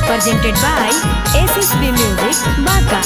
Presented by SSB Music, Baka.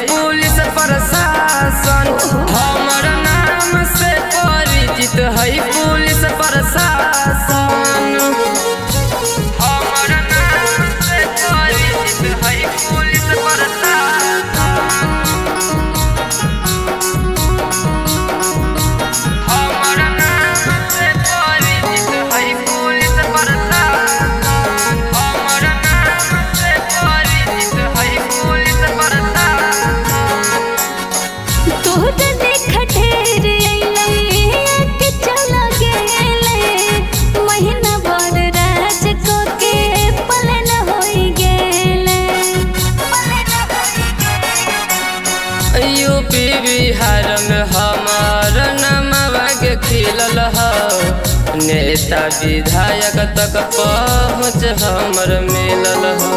Police प्रशासन हमर नाम से परिचित है पुलिस प्रशासन हमर नाम से परिचित है पुलिस प्रशासन हमर नाम से परिचित है पुलिस प्रशासन हमर नाम से परिचित है पुलिस प्रशासन यूपी बिहार में हमार नामवा के खिलल हो नेता विधायक तक पहुँच हमर मिलल हो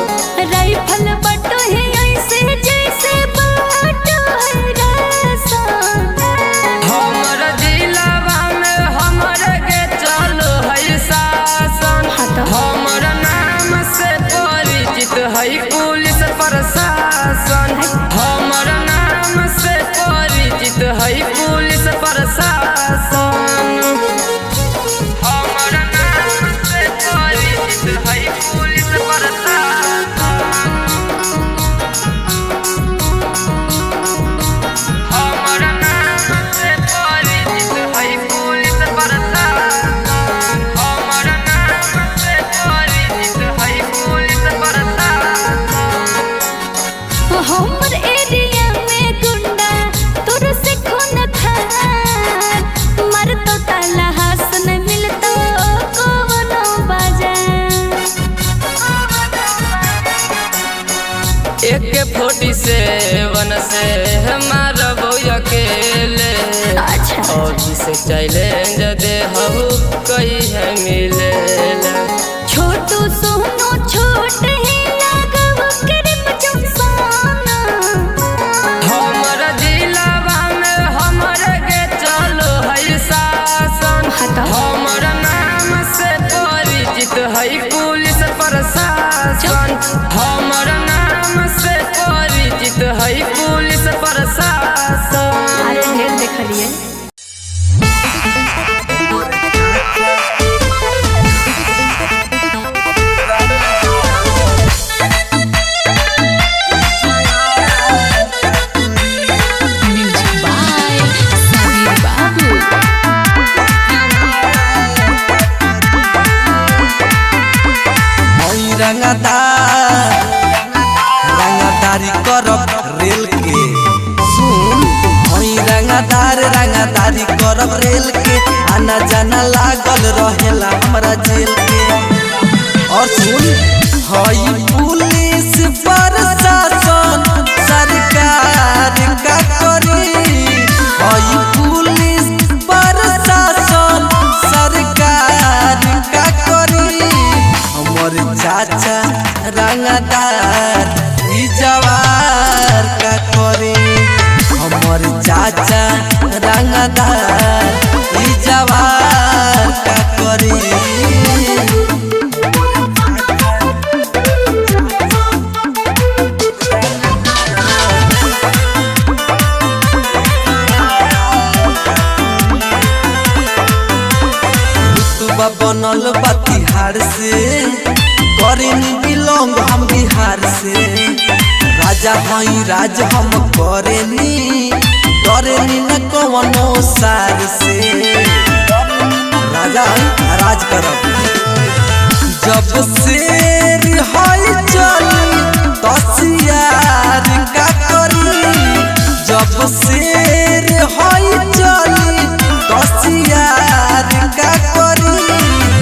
राइफल बटो है ऐसे जैसे बाटो है देवन से मारबो अकेले। अभी से चैलेंज दे हूँ कही है मिले। छोटू सोनो छोट ही लागव करम जमसाना। हमर जिलावा में हमर के चलो है शासन। हमर नाम से परिचित है पुलिस प्रशासन। हमर नाम से परिचित है पुलिस प्रशासन। अरे ढेर देखलिए। रंगदारी करब रेल के सुन। रंगदारी करब रेल के आना जाना लागल रहेला हमरा जेल के। और सुन हई पुलिस प्रशासन सरकार का करी। हई पुलिस प्रशासन सरकार का करी। हमर चाचा रंगदार ई जवार का करे। हमर चाचा रंगदार ई जवार का करे। रुतबा बनल बा तिहाड़ से करेनी बिलोंग हम बिहार से। राजा हई राज हम करेनी डरेनी न कवनो सार से। राजा हई राज करब जब शेर हई चली तसियार का करी। जब शेर हई चली तसियार का करी।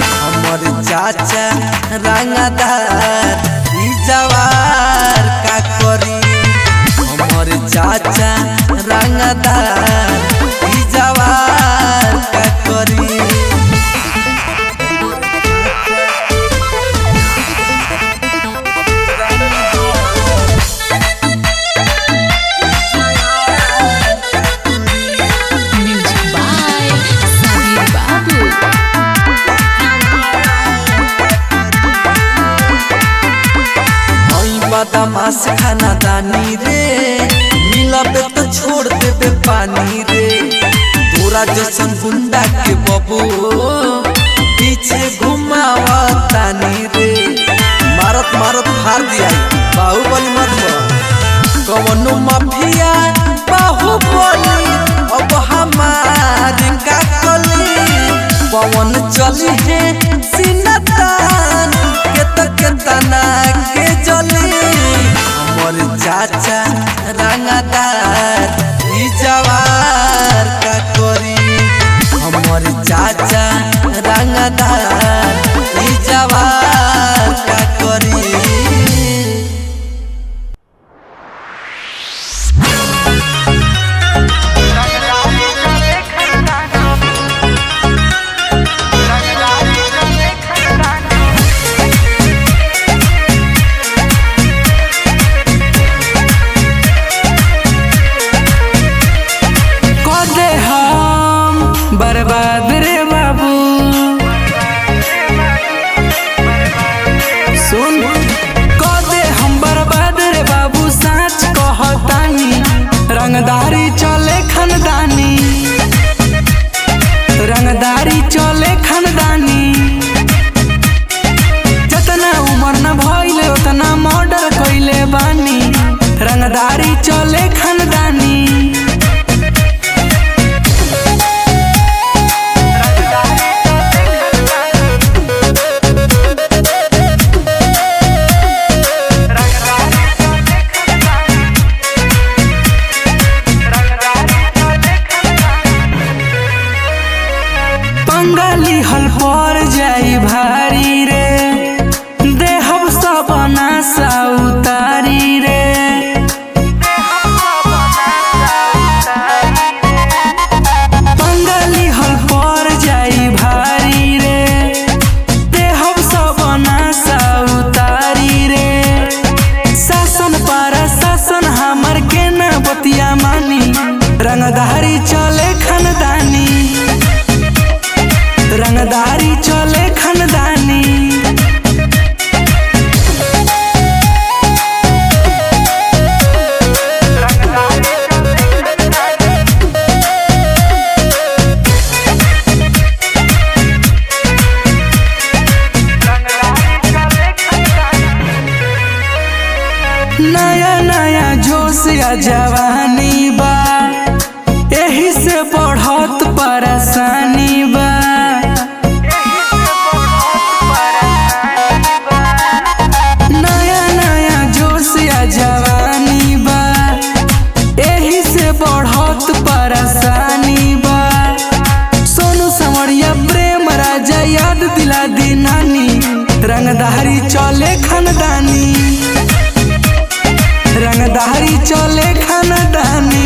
हमर चाचा रंगदार ई जवार का करी। हमर चाचा रंगदार ई जवार का करी। बदमाश खाना दानी रे मिलबे तो छोड़ देबे पानी रे। तोरा जैसन गुंडा के बबू पीछे घुमावा तानी रे। मारत मारत फाड़ दिया बाहुबली मत कवनो माफिया बाहुबली अब हमार का कली। पवन चली है सिनतान के तना के जली। हमर चाचा रंगदार ई जवार का करी। हमर चाचा रंगदार ई जवार का करी। बर्बाद रे बाबू सुन कदे हम बर्बाद रे बाबू सच कहतानी। रंगदारी चले खानदानी। रंगदारी चले खानदानी। जितना उम्र न भइले उतना मर्डर कइले बानी। रंगदारी चले खानदानी। बंगाली हल पर जाई भारी रे। देहब सब नासा उतारी रे। बतिया मानी रंगदारी चले खानदानी रंगदारी चले खानदानी नया नया जोश या जवानी बा एही से बढ़त परेशानी बा नया नया जोश या जवानी बा एही से बढ़त परेशानी बा सोनू समरिया प्रेम राजा याद दिला दी नानी रंगदारी चले खानदानी रंगदारी चले खानदानी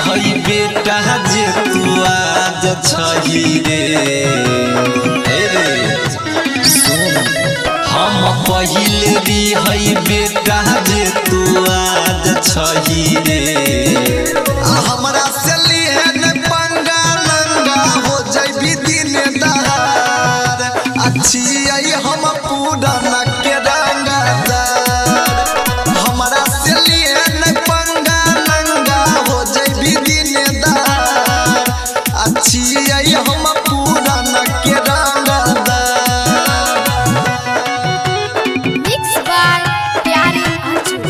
हई बेटा जे तू आज छही रे सुन हम पहिले री हई बेटा जे तू आज छही रे हमरा से लिए न पंगा नंगा हो जइबी दिन दहार अच्छी आई हम पूरा न के रंगदार हमरा से लिए न पंगा नंगा हो जइबी दिन दहार अच्छी आई हम पूरा न के रंगदार मिक्स बाय प्यारी अंजू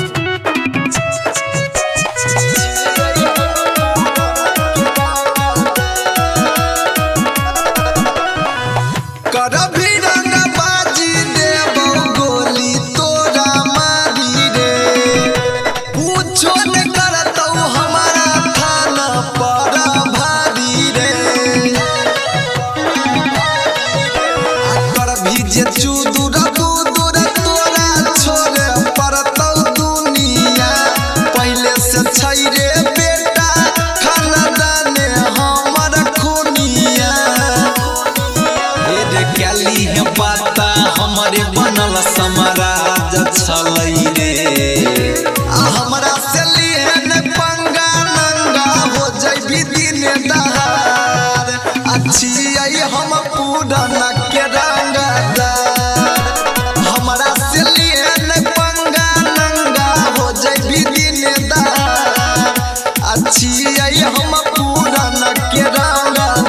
करभी रंगबाजी देबो गोली तोरा मारी रे पूछो न करतौ हमारा थाना पर भारी रे करभी जे चूदुर दूदुर तोरा छोड़े परतौ दुनिया पहले से छै रे बेटा खानदाने हमर खूनिया कैली है पाता हमारे बनल समाराज छलई रे हमरा से लिए न पंगा नंगा हो जइबी दिन दहार अच्छी आई हम पूरा न के रंगदार हमरा से लिए न पंगा नंगा हो जइबी दिन दहार अच्छी आई हम पूरा न के रंगदार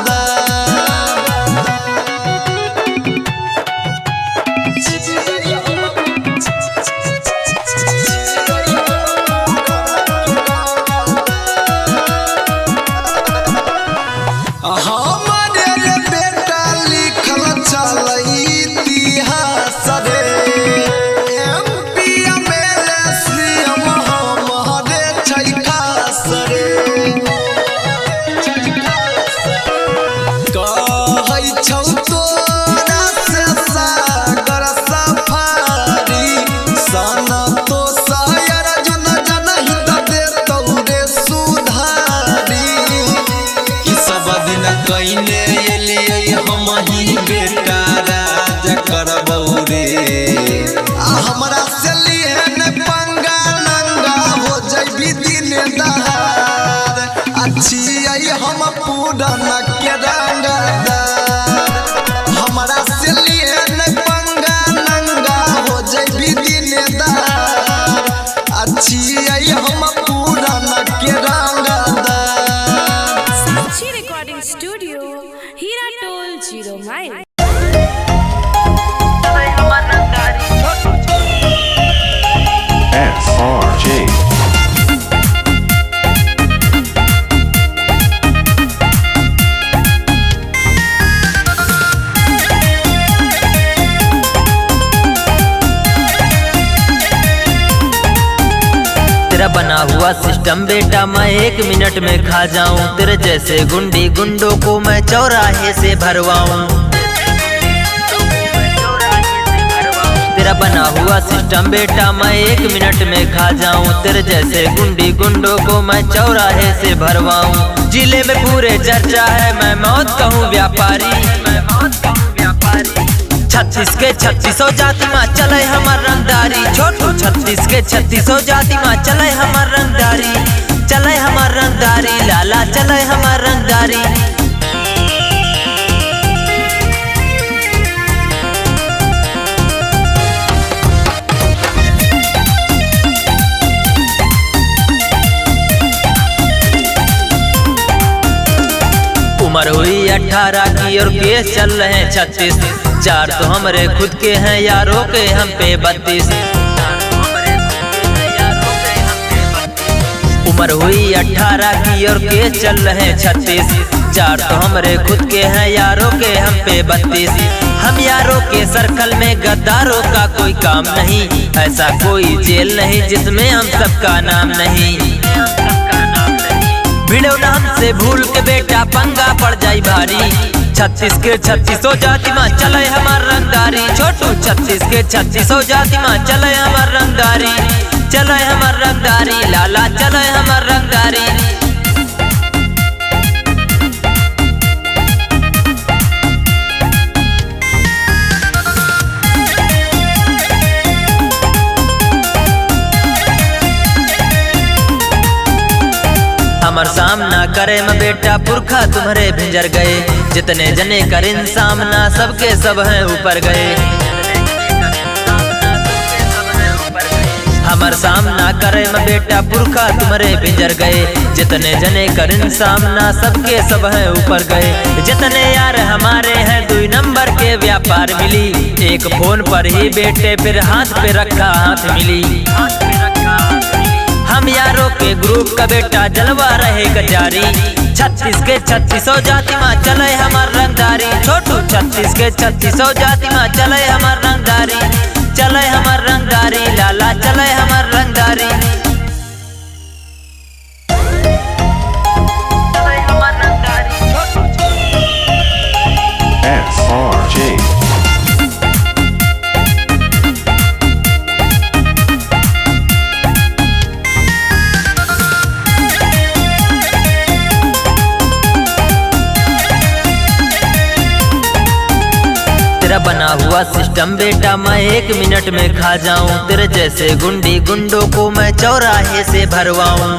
हमारे रे बेटा लिखल चलई इतिहास रे एमपी एमएलए सीएम हमारे छै खास रे कहै छौ तोरा से सागर सफारी सन तो शायर जन जनहि त देतौ रे सुधारी कि सब दिन कइने एलियै हम ही बेटा राज करबौ रे हमरा से लिए न पंगा नंगा हो जइबी दिन दहार अच्छी आई हम पूरा न के रंगदार हमरा से लिए न पंगा नंगा हो जइबी दिन दहार अच्छी आई हम पूरा न के रंगदार साक्षी रिकॉर्डिंग स्टूडियो हीरा टोल 0 माइल SRJ. तेरा बना हुआ सिस्टम बेटा मैं 1 मिनट में खा जाऊं तेरे जैसे गुंडी गुंडों को मैं चौराहे से भरवाऊं हुआ सिस्टम बेटा मैं 1 मिनट में खा जाऊं, तेरे जैसे गुंडी गुंडों को मैं चौराहे से भरवाऊं। जिले में पूरे चर्चा है मैं मौत कहूँ व्यापारी, 36 के 3600 जाति माँ चले हमार रंगदारी। छोटू 36 के 3600 जाति माँ चले हमार रंगदारी, चले हमार रंगदारी, लाला चले हमार रंगदारी। उम्र हुई 18 की और केस चल रहे हैं 36, 4 तो हमारे खुद के हैं यारों के हम पे 32। उम्र हुई 18 की और केस चल रहे हैं 36, 4 तो हमारे खुद के हैं यारों के हम पे 32। हम यारों के सर्कल में गद्दारों का कोई काम नहीं, ऐसा कोई जेल नहीं जिसमें हम सबका नाम नहीं। भिड़ो नाम से भूल के बेटा पंगा पड़ जाई भारी, 36 के 3600 जाति माँ चले हमार रंगदारी। छोटू 36 के 3600 जाति माँ चले हमार रंगदारी, चले हमार रंगदारी, लाला चले हमार रंगदारी। हमार सामना करे में बेटा पुरखा तुम्हारे भिंजर गए, जितने जने करें सामना सबके सब हैं ऊपर गए। हमार सामना करे में बेटा पुरखा तुम्हारे भिंजर गए, जितने जने करें सामना सबके सब हैं ऊपर गए। जितने यार हमारे हैं 2 नंबर के व्यापार मिली, एक फोन पर ही बेटे फिर हाथ पे रखा हाथ मिली। हम यारों के ग्रुप का बेटा जलवा रहेगा जारी, 36 के 3600 जाति माँ चले हमार रंगदारी। छोटू 36 के 3600 जाति माँ चले हमार रंगदारी, चले हमार रंगदारी, लाला चले हमार रंगदारी। SRJ तेरा बना हुआ सिस्टम बेटा मैं 1 मिनट में खा जाऊं, तेरे जैसे गुंडी गुंडों को मैं चौराहे से भरवाऊं।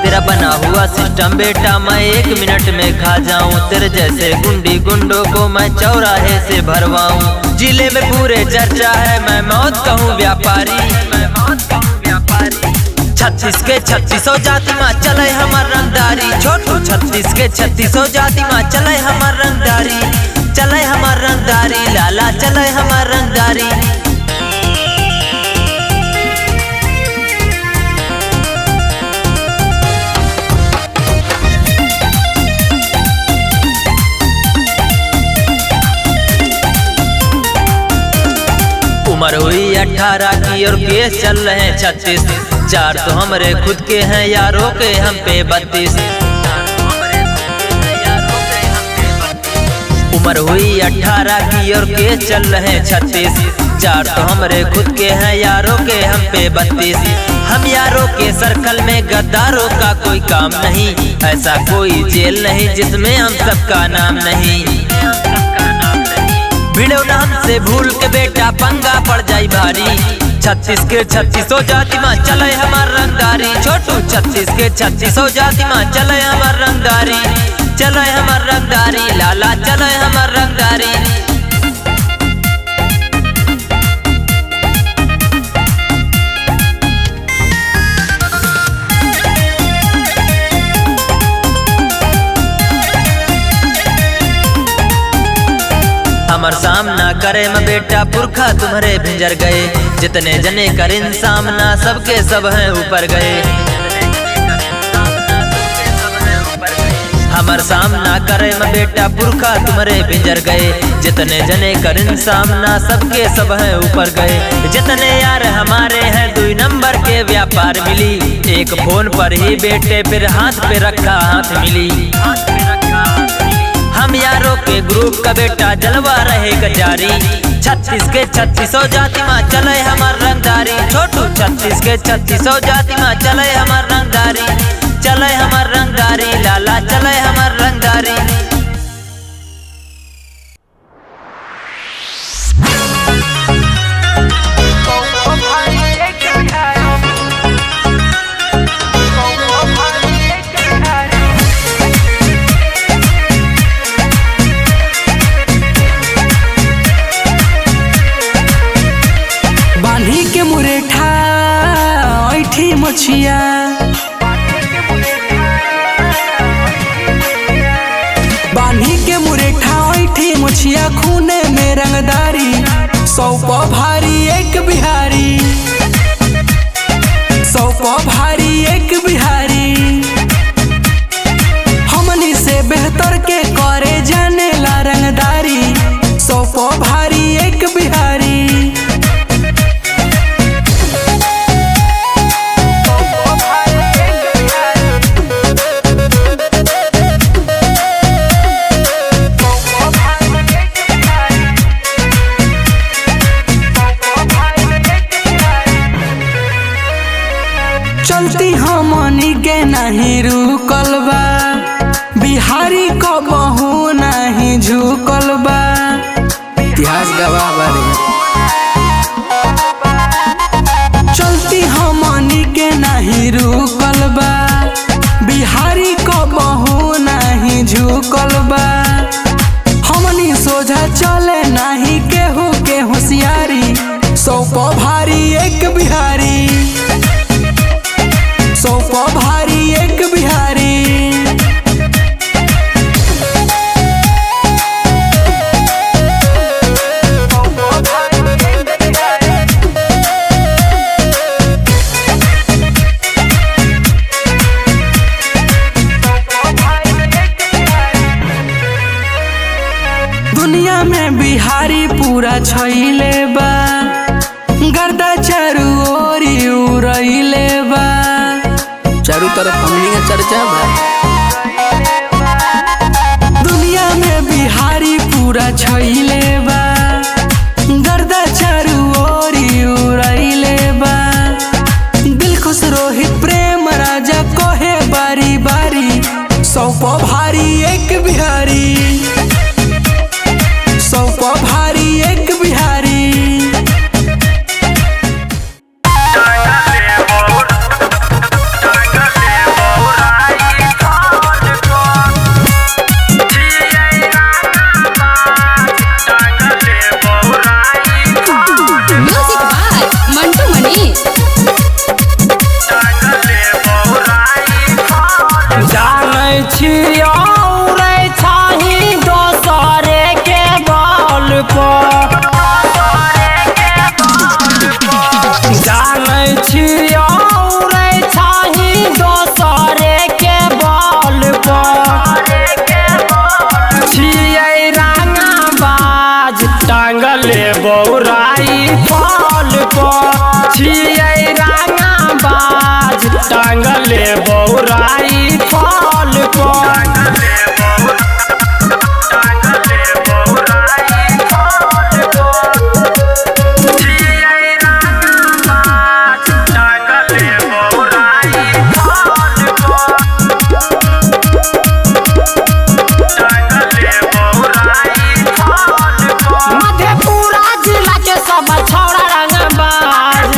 तेरा बना हुआ सिस्टम बेटा मैं 1 मिनट में खा जाऊं, तेरे जैसे गुंडी गुंडों को मैं चौराहे से भरवाऊं। जिले में पूरे चर्चा है मैं मौत कहूँ व्यापारी, 36 के 3600 जाति माँ चले हमार रंगदारी। छोटू 36 के 3600 जाति माँ चले हमार रंगदारी, चले हमार रंगदारी, लाला चले हमार रंगदारी। उम्र हुई 18 की और केस चल रहे हैं 36, 4 तो हमारे खुद के हैं यारों के हम पे 32। उम्र हुई 18 की और केस चल रहे हैं 36, 4 तो हमारे खुद के हैं यारों के हम पे 32। हम यारों के सर्कल में गद्दारों का कोई काम नहीं, ऐसा कोई जेल नहीं जिसमें हम सबका नाम नहीं। भिड़ो नाम से भूल के बेटा पंगा पड़ जाई भारी, 36 के 3600 जाति माँ चले हमार रंगदारी। छोटू 36 के 3600 जाति माँ चले हमार रंगदारी, चले हमार रंगदारी, लाला चले हमार रंगदारी। हमार सामना करे में बेटा पुरखा तुम्हारे भिंजर गए, जितने जने करें सामना सबके सब हैं ऊपर गए। हमार सामना करे में बेटा पुरखा तुम्हारे भिंजर गए, जितने जने करें सामना सबके सब हैं ऊपर गए। जितने यार हमारे हैं 2 नंबर के व्यापार मिली, एक फोन पर ही बेटे फिर हाथ पे रखा हाथ मिली। हम यारों के ग्रुप का बेटा जलवा रहेगा जारी। 36 के 3600 जाति माँ चले हमार रंगदारी। छोटू 36 के 3600 जाति माँ चले हमार रंगदारी। चले हमार रंगदारी लाला चले हमार रंगदारी। बांधी के मुरेठा ऐठी मछिया, बांधी के मुरेठा ऐठी मछिया, खूने में रंगदारी। 100 प भारी एक बिहारी, 100 प भारी एक बिहारी। हमनी से बेहतर के करे जाने ला रंगदारी। 100 प भारी एक बिहारी। चलती हमनी के नहीं रुकल बा, बिहारी को बहु नहीं झुकल बा। इतिहास गवाह बारे चलती हमनी के नहीं रुकल बा, बिहारी को बहु नहीं झुकल बा। हमनी सोझा चले नहीं केहू के होशियारी। 100 प भारी एक बिहारी, 100 प भारी एक बिहारी। दुनिया में बिहारी पूरा छइले बा, गर्दा चारू ओरी उड़इले बा। चारू तरफ हमनी का चर्चा बा। दुनिया में बिहारी पूरा छइले बा, गर्दा चारू ओरी उड़इले बा। दिलखुश रोहित प्रेम राजा कहे बारी बारी। 100 प भारी एक बिहारी, 100 प भारी एक बिहारी। म्यूजिक बाय मंटू मनी। जानै छियो रे छाही दोसरे के बल पर। जानै छियो रे छाही दोसरे के बल पर। छियै रंगबाज टांगले बौराई फल पर। छियै रंगबाज टांगले बौराई फल पर। मधेपुरा जिला के सब छौड़ा रंगबाज,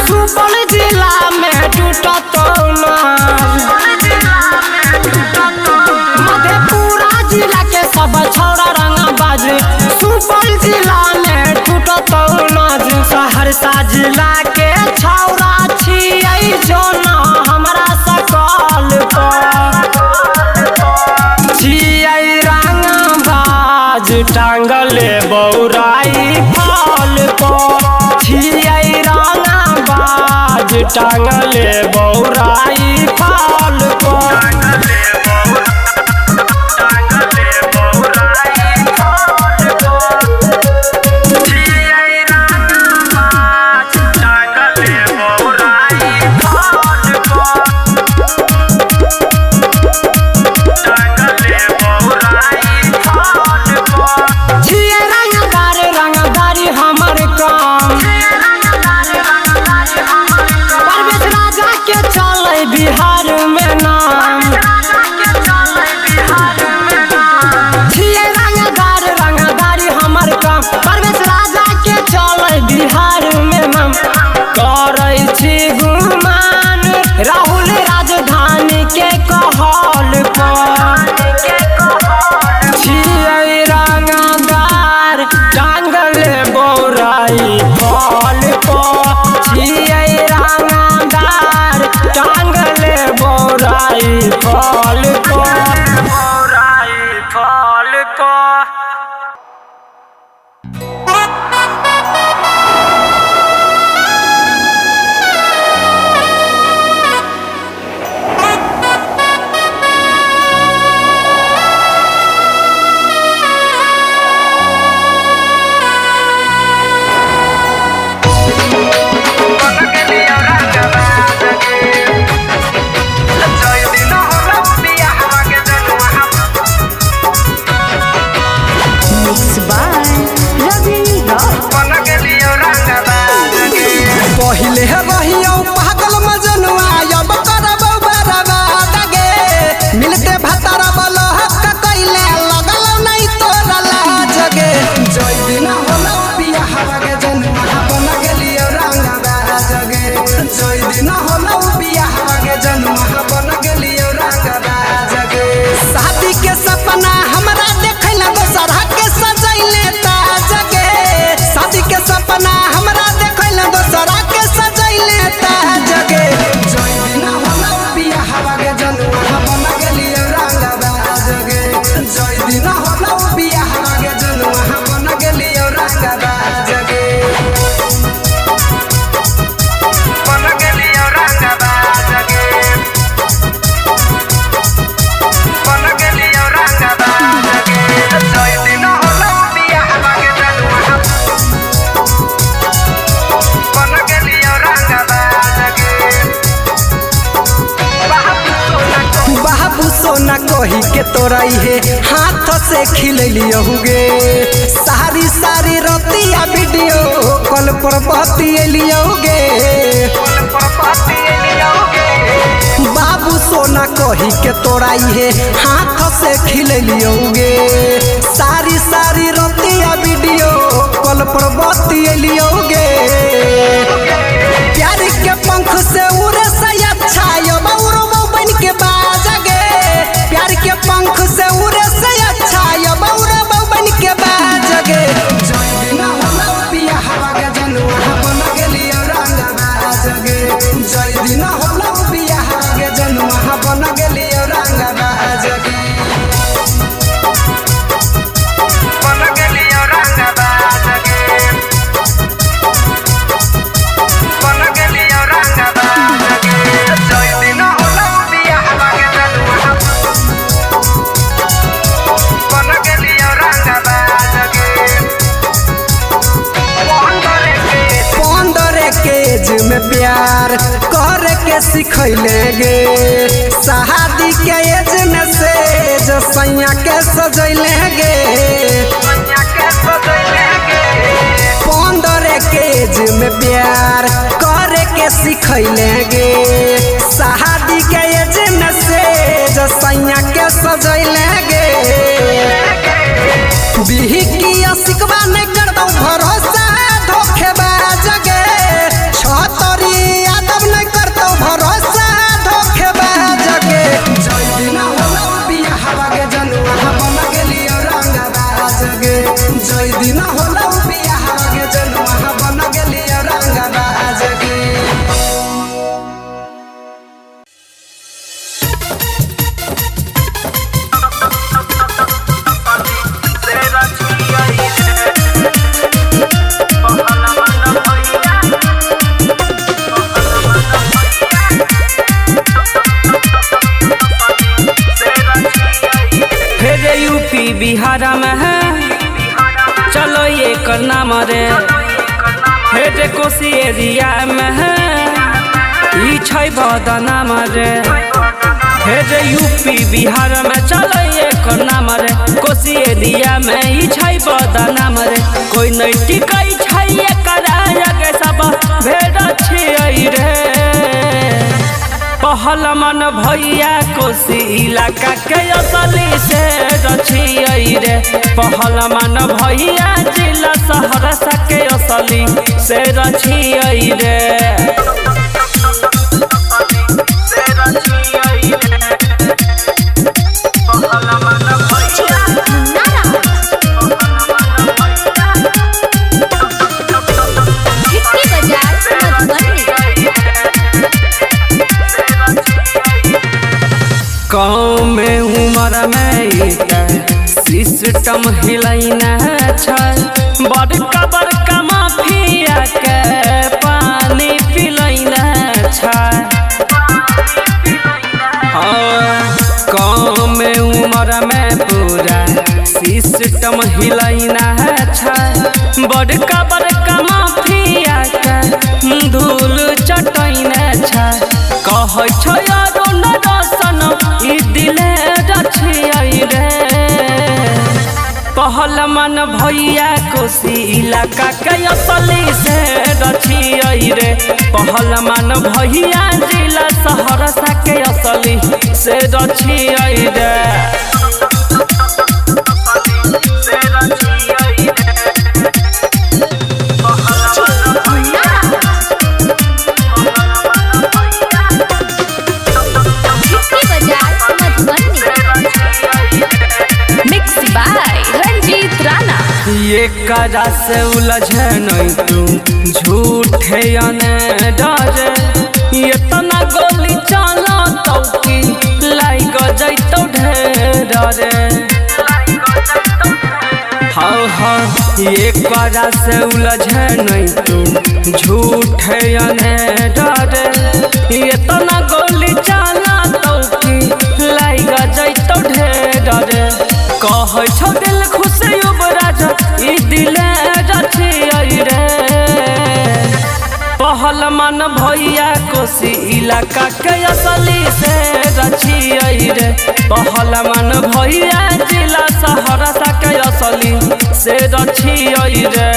सुपौल जिला में टूटत नाज। मधेपुरा जिला के सब छौड़ा रंगबाज, सुपौल जिला में टूटत नाज। सहरसा जिला के छौड़ा छियै जोना हमरा सकल पर। छियै रंगबाज टांगले बौराई फल पर। छियै रंगबाज टांगले बौराई फल पर। फल को पहिले रहियो पागल मजनुआ अब करबो बर्बाद गे मिलते भतारा बलो हक कइले लगल नहीं तोरा लाज गे जय दिन होलो बियाह गे जनुआ बन गेलियो रंगबाज गे जय दिन होलो बियाह गे जनुआ बन गेलियो रंगबाज गे शादी के सपना हमरा देखैला दोसर के सजैले ताज गे शादी के सपना हमरा देखैला दोसर के सजैले ताज गे जय दिन होलो बियाह गे जनुआ बन गेलियो रंगबाज गे जय दिन होलो बियाह गे जनुआ बन गेलियो रंगबाज गे बन गेलियो रंगबाज गे बन गेलियो रंगबाज गे जय दिन होलो बियाह गे जनुआ बन गेलियो रंगबाज गे बाबू सोना कही के तोरई हे हाथ से खिलैलियो गे सारी सारी रतिया वीडियो कॉल पर बतियलियो गे बाबू सोना कही के तोरई हे हाथ से खिलैलियो गे सारी सारी रतिया वीडियो कॉल पर बतियलियो गे प्यार के पंख से उड़े से अच्छा यो बौरो बन के बाज गे प्यार के पंख से उड़े से अच्छा यो बौरो बन के बाज गे जय दिन होलो बियाह गे जनुआ बन गेलियो रंगबाज गे जय दिन होलो बियाह गे जनुआ बन गेलियो रंगबाज गे बन गेलियो रंगबाज गे बन गेलियो रंगबाज गे जय दिन होलो बियाह गे जनुआ बन गेलियो रंगबाज गे पंद्रह के एज में प्यार कर के सिखैले गे शादी के एज में से जो सैया के सजैले गे 15 के एज में प्यार कर के सिखैले गे शादी के एज में से जो सैया के सजैले गे बिही की सिकवा नहीं कर दो भरोसा धोखेबाज गे छतरी यादव नहीं कर दो भरोसा धोखेबाज गे जय दिन होलो बियाह गे जनुआ बन गेलियो रंगबाज गे जय दिन होलो बियाह गे जनुआ बन गेलियो रंगबाज गे यूपी बिहार में है चलो ये करना मरे हेटे कोसी एरिया में है ई छै बदना मरे हेटे यूपी बिहार में चलो ये करना मरे कोसी एरिया में ई छै बदना मरे कोई नहीं टिकै छै एकरा आगे सब भेड़ छियै रे पहल मन भैया कोसी इलाका के असली से रचियै रे पहल मन भैया जिला सहरसा के असली से रचियै रे सिस्टम हिलैना छै बड़का बड़का माफिया के पानी पिलैना छै कम उम्र में पूरा सिस्टम हिलैना छै बड़का बड़का माफिया के धूल चटैना छै कहै छै यारो नरसन ई दिले रछियै रे पहलमान भैया कोसी इलाका के असली से रछियै रे पहलमान भैया जिला सहरसा के असली से रछियै रे मिक्स बाय रंजीत राणा। ये करा से उलझे नहीं तू झूठे अने डरे ये तना गोली चला तो की लाइक जैतो ढेर रे हाँ ये करा से उलझे नहीं तू झूठे अने डरे ये तना गोली चला तो की लाइक जैतो ढेर रे कहै छौ दिल खुश युवराज ई दिले रछियै रे पहलमान भैया कोसी इलाका के असली से रछियै रे पहलमान भैया जिला सहरसा के असली से रछियै रे।